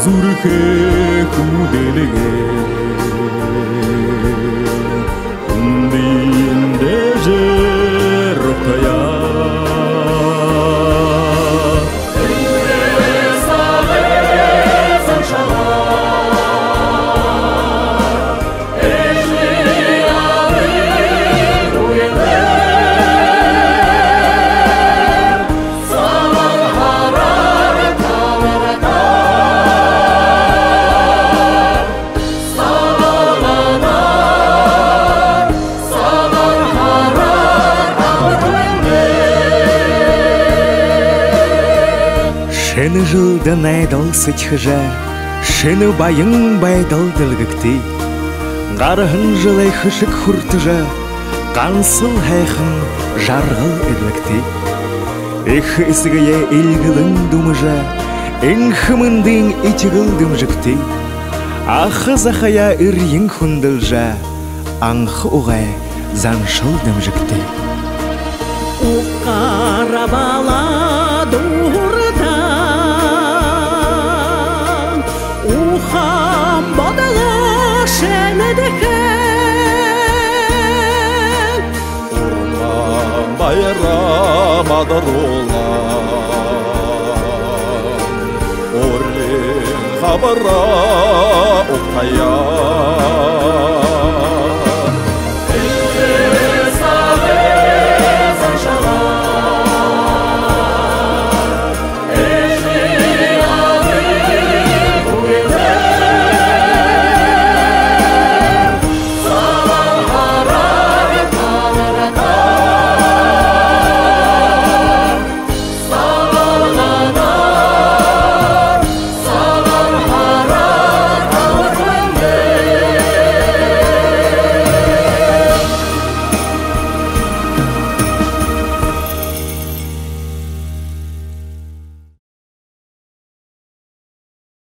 surge kudelege undinde jerokaya Шыны жылдан айдалсы чыжа, шыны байың байдал дылгыкты. Ғарығын жылай хышык хұртыжа, қансыл хайхын жарғыл эрлікті. Эхі ісігіе елгілін думыжа, ең хымындың итігілдім жікті. Ақы захая үрйің хүнділжа, аңқы оғай заншылдым жікті. Уқара бала дұрдан, ухам бадала шәнедекен. Урман байрам адырулан, Орлин хабара уқая.